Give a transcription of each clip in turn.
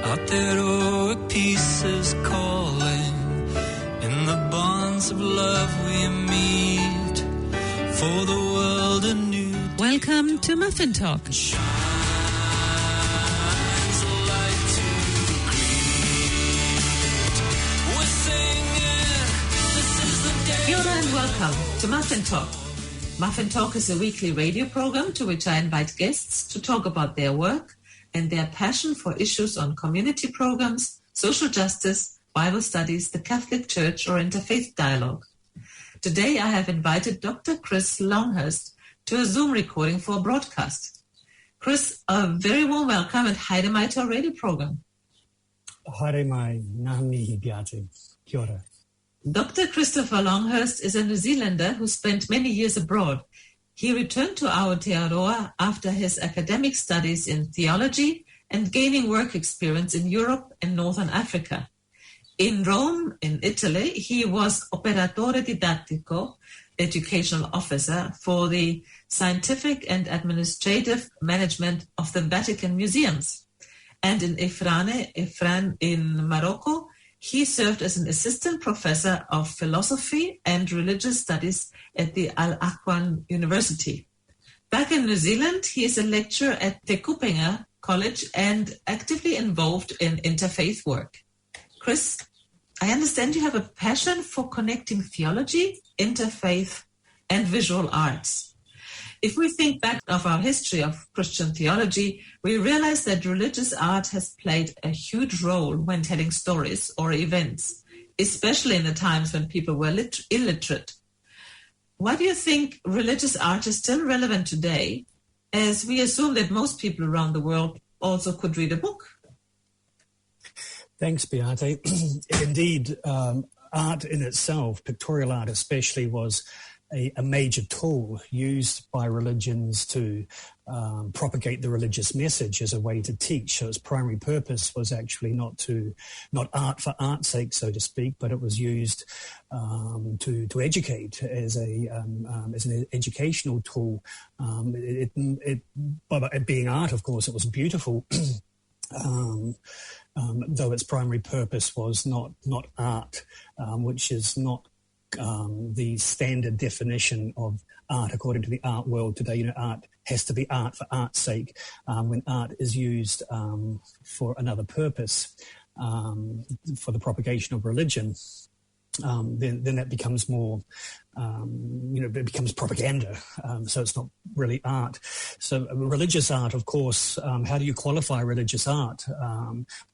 Out there, oh, peace is calling. In the bonds of love we meet. For the world a new day. Welcome to Muffin Talk. Kia ora and welcome to Muffin Talk. Muffin Talk is a weekly radio program to which I invite guests to talk about their work and their passion for issues on community programs, social justice, Bible studies, the Catholic Church, or interfaith dialogue. Today I have invited Dr. Chris Longhurst to a Zoom recording for a broadcast. Chris, a very warm welcome and haere mai to our radio program. Haere mai, ngāhi biate, kia ora. Dr. Christopher Longhurst is a New Zealander who spent many years abroad. He returned to Aotearoa after his academic studies in theology and gaining work experience in Europe and Northern Africa. In Rome, in Italy, he was operatore didattico, educational officer for the scientific and administrative management of the Vatican museums. And in Ifrane in Morocco, he served as an assistant professor of philosophy and religious studies at the Al-Aqwan University. Back in New Zealand, he is a lecturer at Titipounamu College and actively involved in interfaith work. Chris, I understand you have a passion for connecting theology, interfaith, and visual arts. If we think back of our history of Christian theology, we realize that religious art has played a huge role when telling stories or events, especially in the times when people were illiterate. Why do you think religious art is still relevant today, as we assume that most people around the world also could read a book? Thanks, Beate. Indeed, art in itself, pictorial art especially, was a major tool used by religions to propagate the religious message as a way to teach. So its primary purpose was actually not art for art's sake, so to speak, but it was used to educate as an educational tool. It being art, of course, it was beautiful. Though its primary purpose was not art, which is not the standard definition of art according to the art world today. You know, art has to be art for art's sake. When art is used for another purpose, for the propagation of religion, then that becomes more, it becomes propaganda. So it's not really art. So religious art, of course, how do you qualify religious art?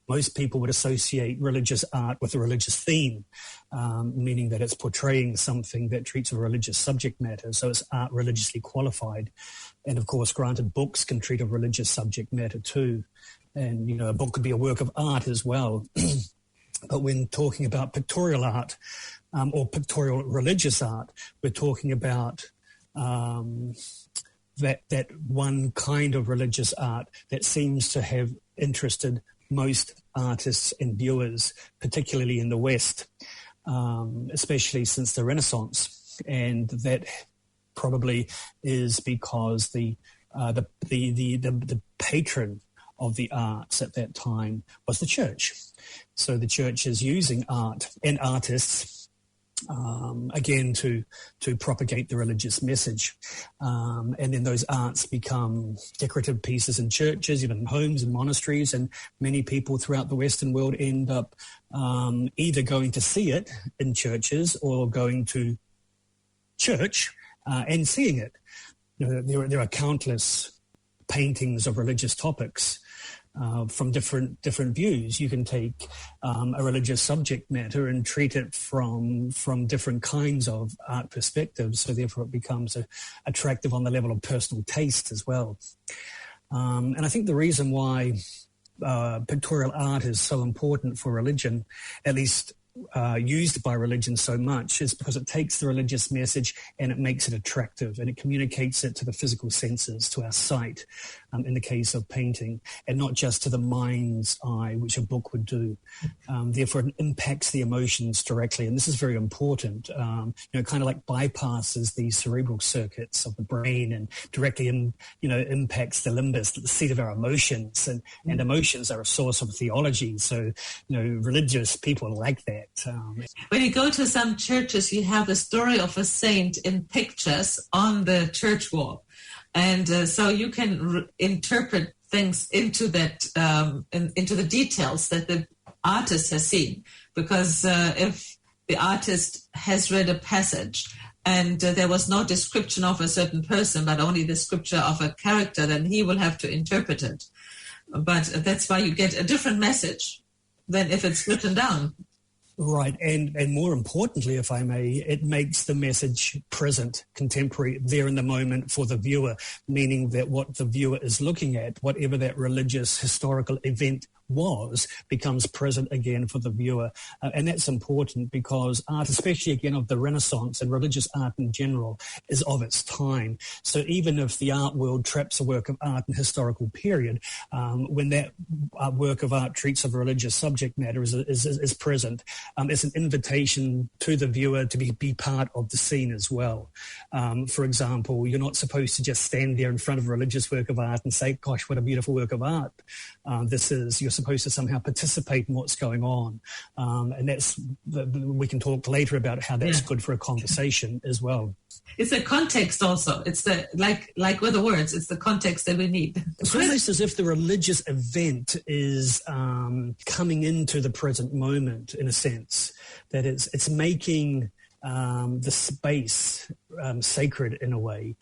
Most people would associate religious art with a religious theme, meaning that it's portraying something that treats a religious subject matter. So it's art religiously qualified. And of course, granted, books can treat a religious subject matter too. And, a book could be a work of art as well. But when talking about pictorial art or pictorial religious art, we're talking about that one kind of religious art that seems to have interested most artists and viewers, particularly in the West, especially since the Renaissance. And that probably is because the patron of the arts at that time was the church. So the church is using art and artists, again, to propagate the religious message. And then those arts become decorative pieces in churches, even homes and monasteries, and many people throughout the Western world end up either going to see it in churches or going to church and seeing it. There are countless paintings of religious topics from different views. You can take a religious subject matter and treat it from different kinds of art perspectives, so therefore it becomes attractive on the level of personal taste as well. And I think the reason why pictorial art is so important for religion, at least used by religion so much is because it takes the religious message and it makes it attractive, and it communicates it to the physical senses, to our sight, in the case of painting, and not just to the mind's eye, which a book would do. Therefore, it impacts the emotions directly, and this is very important. Kind of like bypasses the cerebral circuits of the brain and directly, impacts the limbus, the seat of our emotions, and emotions are a source of theology. So, religious people like that. When you go to some churches, you have a story of a saint in pictures on the church wall. And so you can interpret things into that, into the details that the artist has seen. Because if the artist has read a passage and there was no description of a certain person, but only the description of a character, then he will have to interpret it. But that's why you get a different message than if it's written down. Right, and more importantly, if I may, it makes the message present, contemporary, there in the moment for the viewer, meaning that what the viewer is looking at, whatever that religious historical event was, becomes present again for the viewer. And that's important because art, especially again of the Renaissance and religious art in general, is of its time. So even if the art world traps a work of art in historical period, when that work of art treats of a religious subject matter is present, it's an invitation to the viewer to be part of the scene as well. For example, you're not supposed to just stand there in front of a religious work of art and say, gosh, what a beautiful work of art you're supposed to somehow participate in what's going on. And we can talk later about how that's good for a conversation as well. It's a context also. It's the like with the words, it's the context that we need. It's almost as if the religious event is coming into the present moment, in a sense, that it's making the space sacred in a way,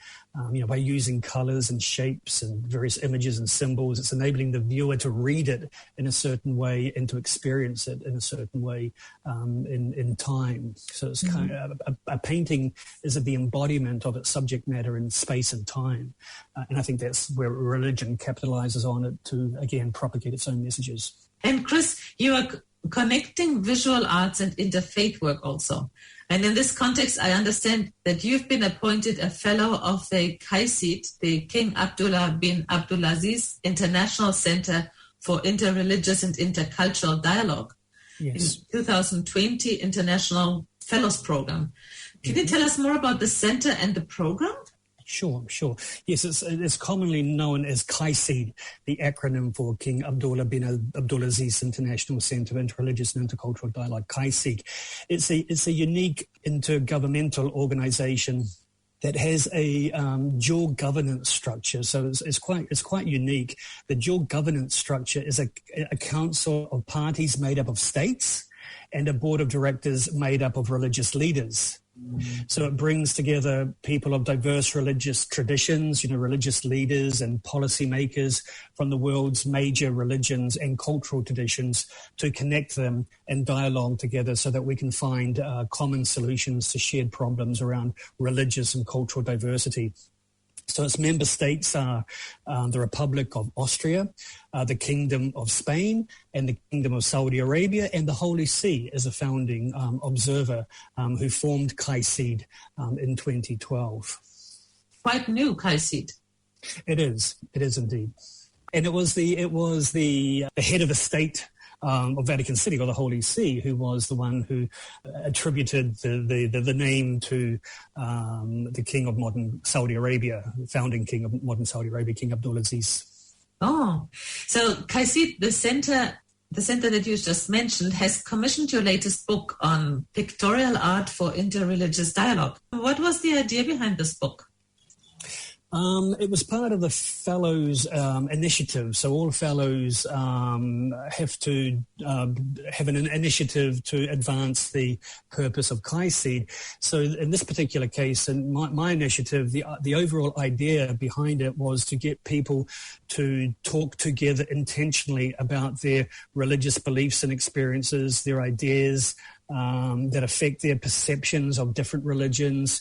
by using colors and shapes and various images and symbols. It's enabling the viewer to read it in a certain way and to experience it in a certain way in time. So it's kind of a painting is the embodiment of its subject matter in space and time. And I think that's where religion capitalizes on it to, again, propagate its own messages. And Chris, you are connecting visual arts and interfaith work also. And in this context, I understand that you've been appointed a fellow of the KAICIID, the King Abdullah bin Abdulaziz International Center for Interreligious and Intercultural Dialogue. Yes. In 2020 International Fellows Program. Can you tell us more about the center and the program? Sure. Yes, it's commonly known as KAICIID, the acronym for King Abdullah bin Abdulaziz International Center for Interreligious and Intercultural Dialogue, KAICIID. It's a unique intergovernmental organization that has a dual governance structure. So it's quite unique. The dual governance structure is a council of parties made up of states and a board of directors made up of religious leaders. So it brings together people of diverse religious traditions, religious leaders and policymakers from the world's major religions and cultural traditions to connect them and dialogue together so that we can find common solutions to shared problems around religious and cultural diversity. So its member states are the Republic of Austria, the Kingdom of Spain, and the Kingdom of Saudi Arabia, and the Holy See as a founding observer who formed KAICIID in 2012. Quite new, KAICIID. It is indeed. And it was the head of the state of Vatican City, or the Holy See, who was the one who attributed the name to the king of modern Saudi Arabia, founding king of modern Saudi Arabia, King Abdulaziz. Oh, so KAICIID, the center that you just mentioned, has commissioned your latest book on pictorial art for interreligious dialogue. What was the idea behind this book? It was part of the Fellows initiative. So all Fellows have to have an initiative to advance the purpose of KAICIID. So in this particular case, in my initiative, the overall idea behind it was to get people to talk together intentionally about their religious beliefs and experiences, their ideas, that affect their perceptions of different religions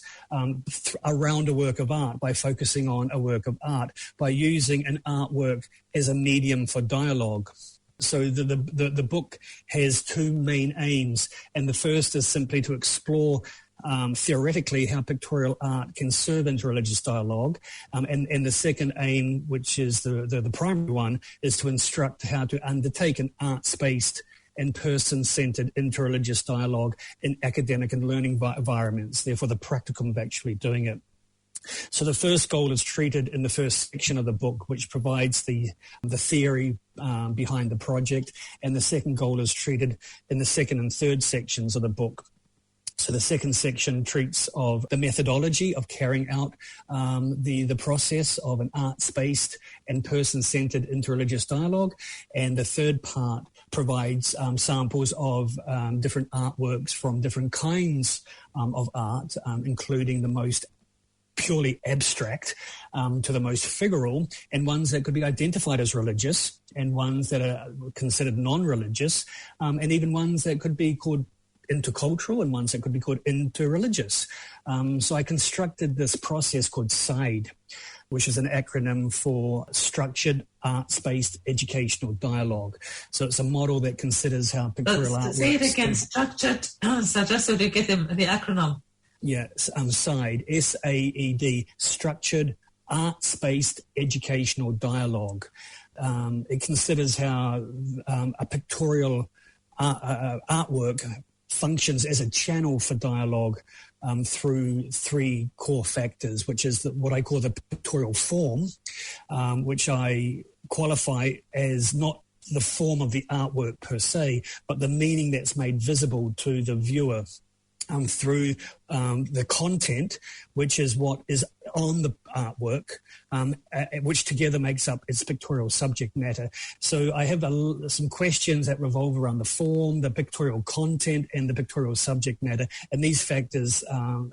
around a work of art, by focusing on a work of art, by using an artwork as a medium for dialogue. So the book has two main aims, and the first is simply to explore theoretically how pictorial art can serve interreligious dialogue, and the second aim, which is the primary one, is to instruct how to undertake an arts-based and person-centered interreligious dialogue in academic and learning environments, therefore the practicum of actually doing it. So the first goal is treated in the first section of the book, which provides the theory behind the project, and the second goal is treated in the second and third sections of the book. So the second section treats of the methodology of carrying out the process of an arts-based and person-centered interreligious dialogue, and the third part provides samples of different artworks from different kinds of art, including the most purely abstract to the most figural, and ones that could be identified as religious, and ones that are considered non-religious, and even ones that could be called intercultural, and ones that could be called interreligious. So I constructed this process called KAICIID, which is an acronym for Structured Arts-Based Educational Dialogue. So it's a model that considers how pictorial art works. Say it again, structured, so just so to get the acronym. Yeah, KAICIID, S-A-E-D, Structured Arts-Based Educational Dialogue. It considers how a pictorial artwork functions as a channel for dialogue through three core factors, which is what I call the pictorial form, which I qualify as not the form of the artwork per se, but the meaning that's made visible to the viewer through the content, which is what is on the artwork, which together makes up its pictorial subject matter. So I have some questions that revolve around the form, the pictorial content, and the pictorial subject matter, and these factors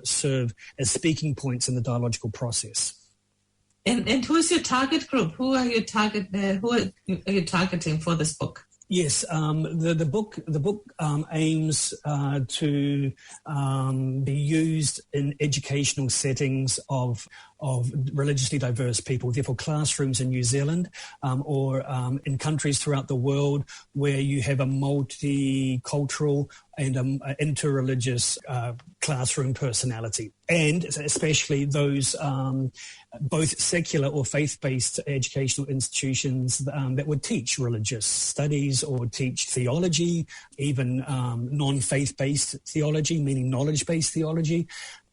serve as speaking points in the dialogical process. And who's your target group? Who are you targeting for this book? Yes, the book aims to be used in educational settings of religiously diverse people, therefore classrooms in New Zealand or in countries throughout the world where you have a multicultural and interreligious classroom personality, and especially those both secular or faith-based educational institutions that would teach religious studies or teach theology, even non-faith-based theology, meaning knowledge-based theology,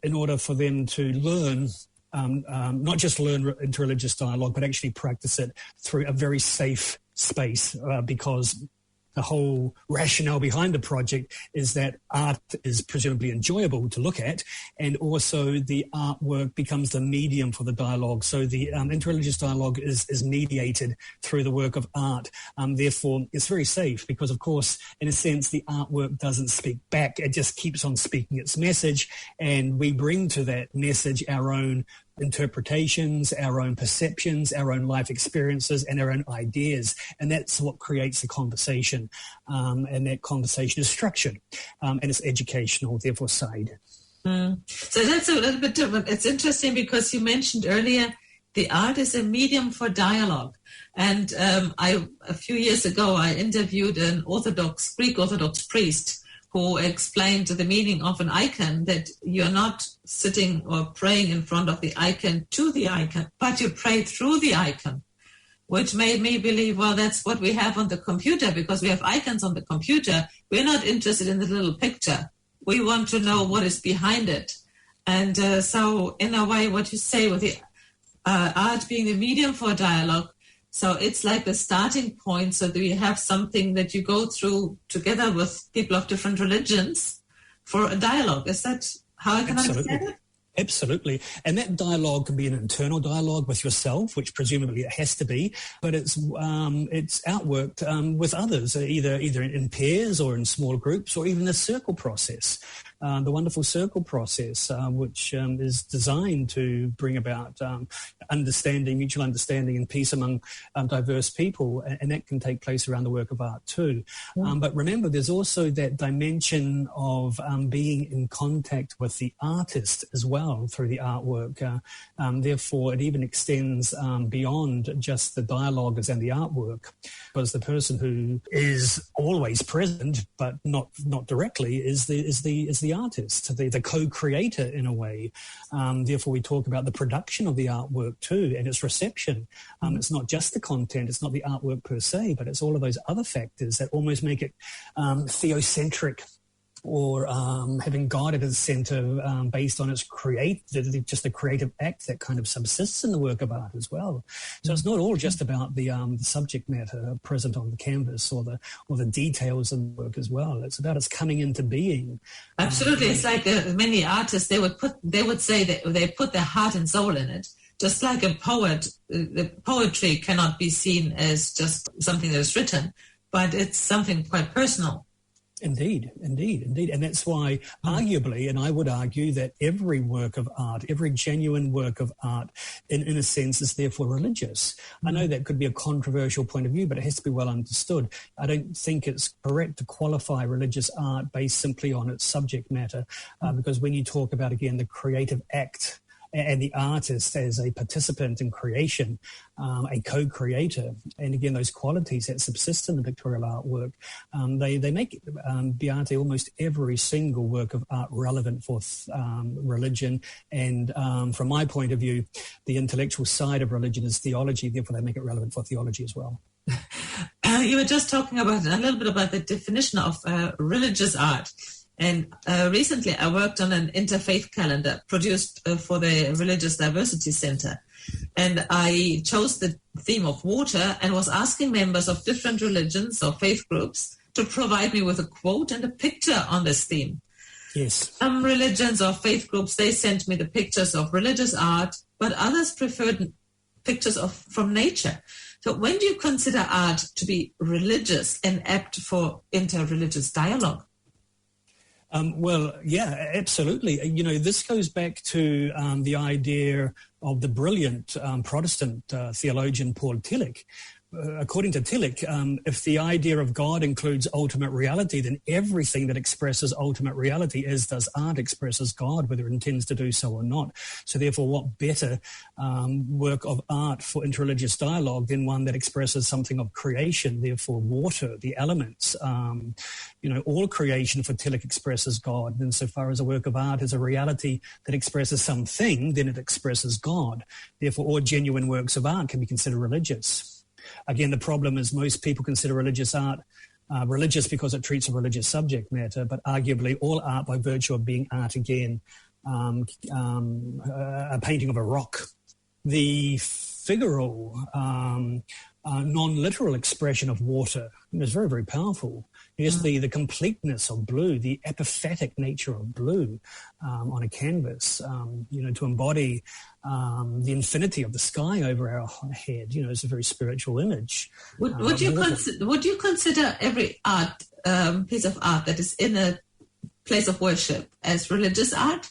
in order for them to learn not just learn interreligious dialogue, but actually practice it through a very safe space, because the whole rationale behind the project is that art is presumably enjoyable to look at, and also the artwork becomes the medium for the dialogue. So the interreligious dialogue is mediated through the work of art. Therefore, it's very safe because, of course, in a sense, the artwork doesn't speak back. It just keeps on speaking its message, and we bring to that message our own interpretations, our own perceptions, our own life experiences, and our own ideas. And that's what creates a conversation. And that conversation is structured and it's educational, therefore KAICIID. So that's a little bit different. It's interesting because you mentioned earlier the art is a medium for dialogue. And a few years ago, I interviewed an Greek Orthodox priest who explained the meaning of an icon, that you're not sitting or praying in front of the icon to the icon, but you pray through the icon, which made me believe, well, that's what we have on the computer, because we have icons on the computer. We're not interested in the little picture. We want to know what is behind it. And so in a way, what you say with the art being the medium for dialogue, so it's like the starting point, so that you have something that you go through together with people of different religions for a dialogue. Is that how I can understand it? Absolutely. And that dialogue can be an internal dialogue with yourself, which presumably it has to be, but it's outworked with others, either in pairs or in small groups or even a circle process. the wonderful circle process, which is designed to bring about understanding, mutual understanding and peace among diverse people, and that can take place around the work of art too. But remember, there's also that dimension of being in contact with the artist as well through the artwork. Therefore, it even extends beyond just the dialogues and the artwork, because the person who is always present but not directly is the artist, the co-creator in a way. Therefore, we talk about the production of the artwork too, and its reception. It's not just the content, it's not the artwork per se, but it's all of those other factors that almost make it theocentric, or having God at its center, based on its just the creative act that kind of subsists in the work of art as well. So it's not all just about the subject matter present on the canvas or the details of the work as well. It's about its coming into being. Absolutely, it's like many artists, they would say that they put their heart and soul in it. Just like a poet, the poetry cannot be seen as just something that is written, but it's something quite personal. Indeed. And that's why, arguably, and I would argue that every work of art, every genuine work of art, in a sense, is therefore religious. I know that could be a controversial point of view, but it has to be well understood. I don't think it's correct to qualify religious art based simply on its subject matter, because when you talk about, again, the creative act and the artist as a participant in creation, a co-creator, and again, those qualities that subsist in the pictorial artwork, they make Beate almost every single work of art relevant for religion. And from my point of view, the intellectual side of religion is theology, therefore they make it relevant for theology as well. You were just talking about a little bit about the definition of religious art. And recently I worked on an interfaith calendar produced for the Religious Diversity Center. And I chose the theme of water and was asking members of different religions or faith groups to provide me with a quote and a picture on this theme. Yes. Some religions or faith groups, they sent me the pictures of religious art, but others preferred pictures from nature. So when do you consider art to be religious and apt for interreligious dialogue? Well, yeah, absolutely. This goes back to the idea of the brilliant Protestant theologian Paul Tillich. According to Tillich, if the idea of God includes ultimate reality, then everything that expresses ultimate reality, as does art, expresses God, whether it intends to do so or not. So therefore, what better work of art for interreligious dialogue than one that expresses something of creation, therefore water, the elements. All creation for Tillich expresses God. And so far as a work of art is a reality that expresses something, then it expresses God. Therefore, all genuine works of art can be considered religious. Again, the problem is most people consider religious art religious because it treats a religious subject matter, but arguably all art, by virtue of being art again, a painting of a rock. The figural, non-literal expression of water is very, very powerful. Just the completeness of blue, the epiphatic nature of blue on a canvas, to embody the infinity of the sky over our head, is a very spiritual image. Would you consider every art, piece of art that is in a place of worship as religious art?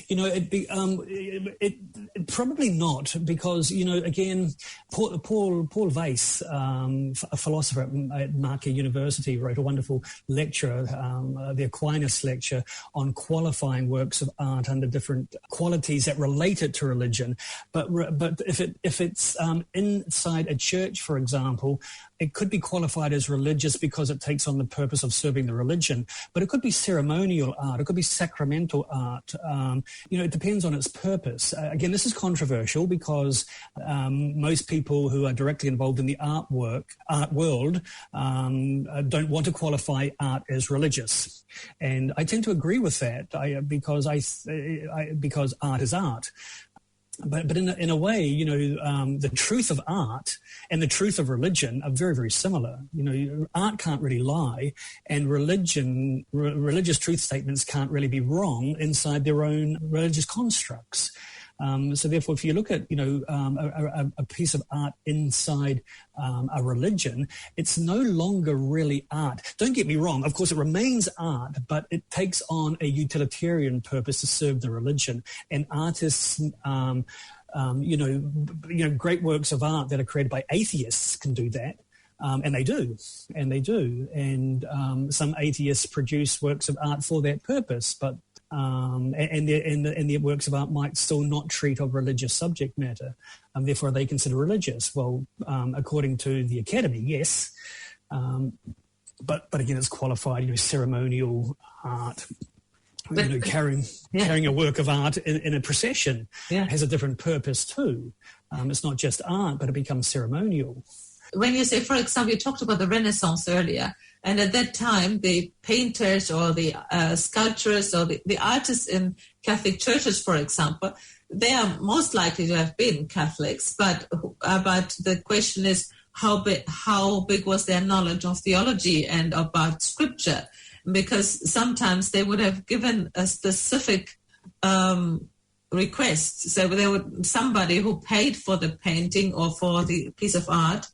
It probably not, because again, Paul Weiss, a philosopher at Marquette University, wrote a wonderful lecture, the Aquinas lecture, on qualifying works of art under different qualities that relate it to religion. But if it's inside a church, for example, it could be qualified as religious because it takes on the purpose of serving the religion, but it could be ceremonial art, it could be sacramental art. It depends on its purpose. Again, this is controversial because most people who are directly involved in the art world don't want to qualify art as religious. And I tend to agree with that because art is art. But in a way, the truth of art and the truth of religion are very, very similar. Art can't really lie, and religious truth statements can't really be wrong inside their own religious constructs. So therefore, if you look at, a piece of art inside a religion, it's no longer really art. Don't get me wrong. Of course, it remains art, but it takes on a utilitarian purpose to serve the religion. And artists, great works of art that are created by atheists can do that. And they do. And some atheists produce works of art for that purpose, but and the works of art might still not treat of religious subject matter. Therefore, are they considered religious? Well, according to the Academy, yes. But again, it's qualified, ceremonial art. But, carrying a work of art in a procession has a different purpose too. It's not just art, but it becomes ceremonial. When you say, for example, you talked about the Renaissance earlier, and at that time, the painters or the sculptors or the artists in Catholic churches, for example, they are most likely to have been Catholics, but the question is how big was their knowledge of theology and about Scripture? Because sometimes they would have given a specific request. So somebody who paid for the painting or for the piece of art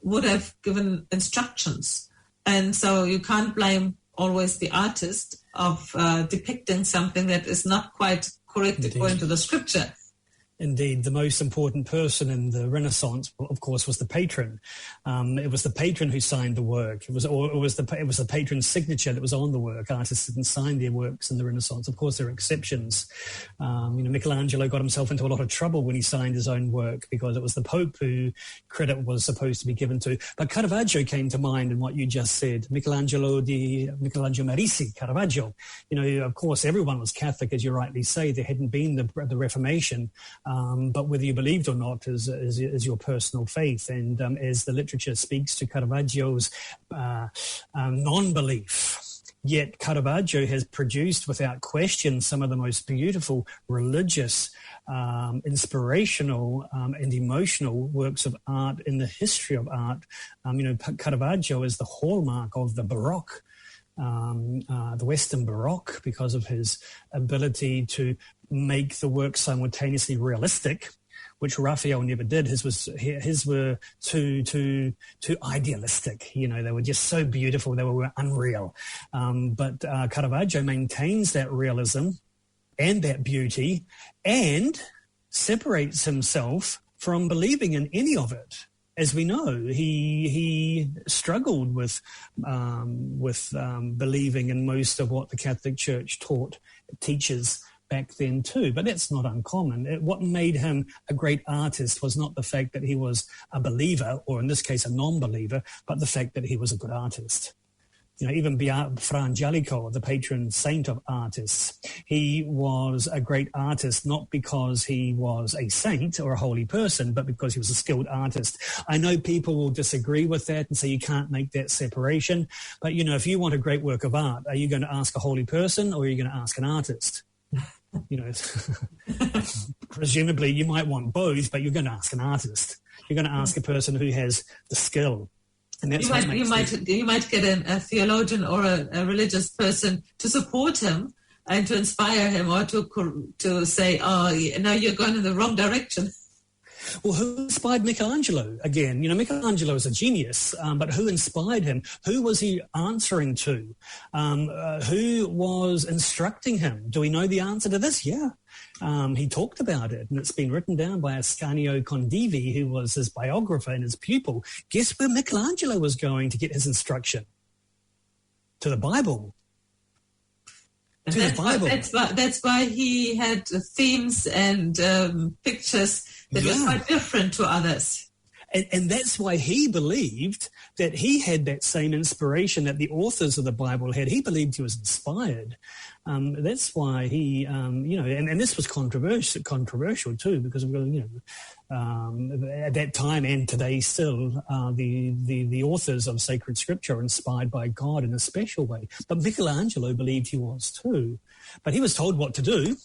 would have given instructions. And so you can't blame always the artist of depicting something that is not quite correct according to the Scripture. Indeed, the most important person in the Renaissance, of course, was the patron. It was the patron who signed the work. It was the patron's signature that was on the work. Artists didn't sign their works in the Renaissance. Of course, there are exceptions. Michelangelo got himself into a lot of trouble when he signed his own work because it was the Pope who credit was supposed to be given to. But Caravaggio came to mind in what you just said. Michelangelo Merisi, Caravaggio. Of course, everyone was Catholic, as you rightly say. There hadn't been the Reformation. But whether you believed or not is your personal faith. And as the literature speaks to Caravaggio's non-belief, yet Caravaggio has produced without question some of the most beautiful religious, inspirational and emotional works of art in the history of art. Caravaggio is the hallmark of the Baroque. The Western Baroque, because of his ability to make the work simultaneously realistic, which Raphael never did. His were too idealistic. They were just so beautiful, they were unreal. But Caravaggio maintains that realism and that beauty, and separates himself from believing in any of it. As we know, he struggled with believing in most of what the Catholic Church teaches back then too. But that's not uncommon. What made him a great artist was not the fact that he was a believer, or in this case a non-believer, but the fact that he was a good artist. Even Fra Angelico, the patron saint of artists, he was a great artist not because he was a saint or a holy person, but because he was a skilled artist. I know people will disagree with that and say you can't make that separation. But, if you want a great work of art, are you going to ask a holy person or are you going to ask an artist? Presumably you might want both, but you're going to ask an artist. You're going to ask a person who has the skill. And that's you might get a theologian or a religious person to support him and to inspire him, or to say, "Oh, no, you're going in the wrong direction." Well, who inspired Michelangelo? Again, Michelangelo is a genius, but who inspired him? Who was he answering to? Who was instructing him? Do we know the answer to this? Yeah. He talked about it, and it's been written down by Ascanio Condivi, who was his biographer and his pupil. Guess where Michelangelo was going to get his instruction? To the Bible. That's why he had themes and pictures that were quite different to others. And that's why he believed that he had that same inspiration that the authors of the Bible had. He believed he was inspired. That's why he, and this was controversial too, because at that time and today still, the authors of sacred scripture are inspired by God in a special way. But Michelangelo believed he was too. But he was told what to do.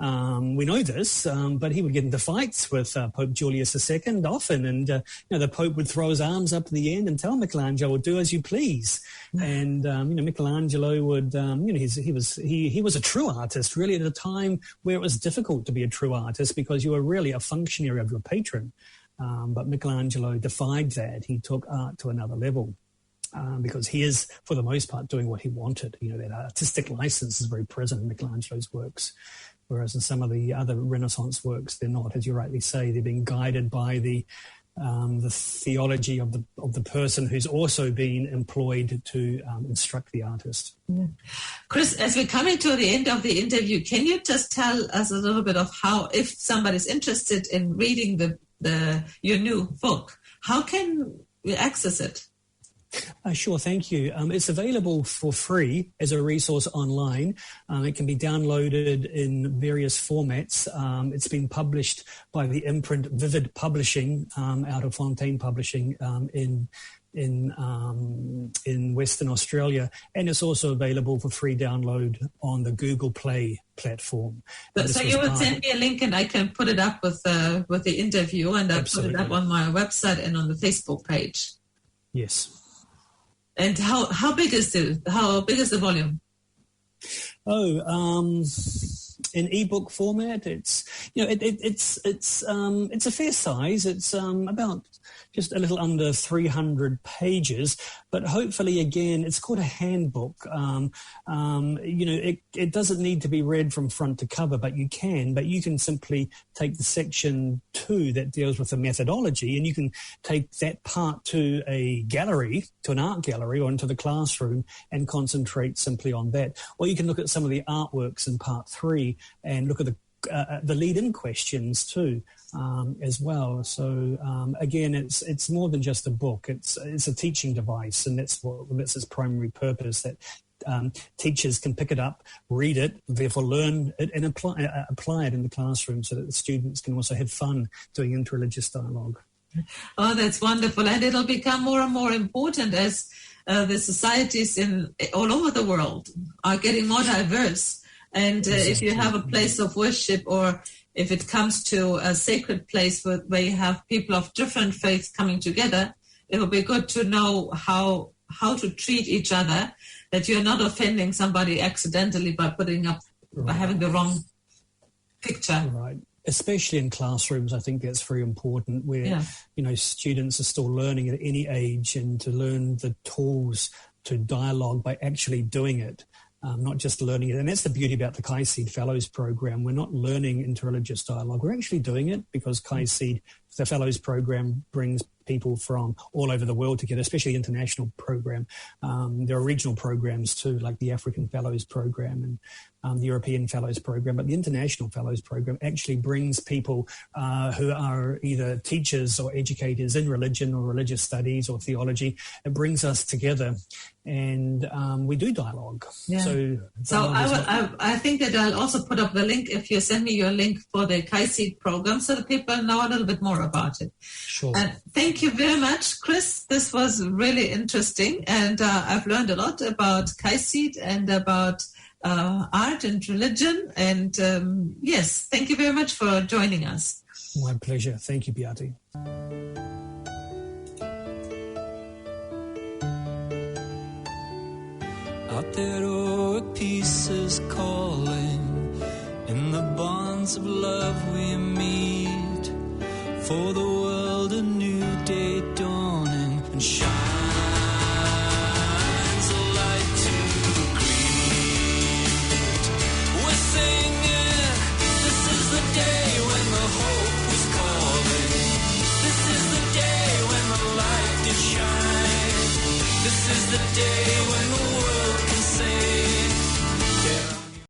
We know this, but he would get into fights with Pope Julius II often, and the Pope would throw his arms up at the end and tell Michelangelo, "Do as you please." And Michelangelo would, he he was a true artist, really, at a time where it was difficult to be a true artist because you were really a functionary of your patron. But Michelangelo defied that. He took art to another level. Because he is, for the most part, doing what he wanted. That artistic license is very present in Michelangelo's works, whereas in some of the other Renaissance works, they're not. As you rightly say, they're being guided by the theology of the person who's also been employed to instruct the artist. Yeah. Chris, as we're coming to the end of the interview, can you just tell us a little bit of how, if somebody's interested in reading your new book, how can we access it? Sure, thank you. It's available for free as a resource online. It can be downloaded in various formats. It's been published by the imprint Vivid Publishing out of Fontaine Publishing in Western Australia, and it's also available for free download on the Google Play platform. So you will send me a link, and I can put it up with the interview, and I'll put it up on my website and on the Facebook page. Yes. And how big is the volume? In ebook format, it's a fair size. It's about just a little under 300 pages, but hopefully, again, it's called a handbook. It doesn't need to be read from front to cover, but you can simply take the section 2 that deals with the methodology, and you can take that part to a gallery, to an art gallery, or into the classroom and concentrate simply on that. Or you can look at some of the artworks in part 3 and look at the lead-in questions too, as well. So again, it's more than just a book. It's a teaching device, and that's its primary purpose. That teachers can pick it up, read it, therefore learn it, and apply it in the classroom, so that the students can also have fun doing interreligious dialogue. Oh, that's wonderful, and it'll become more and more important as the societies all over the world are getting more diverse. And if you have a place of worship, or if it comes to a sacred place where you have people of different faiths coming together, it will be good to know how to treat each other, that you're not offending somebody accidentally by by having the wrong picture. Right. Especially in classrooms, I think that's very important, where students are still learning at any age, and to learn the tools to dialogue by actually doing it. Not just learning it. And that's the beauty about the KAICIID Fellows Program. We're not learning interreligious dialogue. We're actually doing it because KAICIID, the Fellows Program, brings people from all over the world together, especially the international program. There are regional programs too, like the African Fellows Program and the European Fellows Program. But the International Fellows Program actually brings people who are either teachers or educators in religion or religious studies or theology. It brings us together, and we do dialogue. Yeah. So I think that I'll also put up the link, if you send me your link for the KAICIID program, so that people know a little bit more about it. Sure. And thank you very much, Chris. This was really interesting, and I've learned a lot about KAICIID and about art and religion. And yes, thank you very much for joining us. My pleasure. Thank you, Beate. Out there, peace is calling. In the bonds of love we meet. For the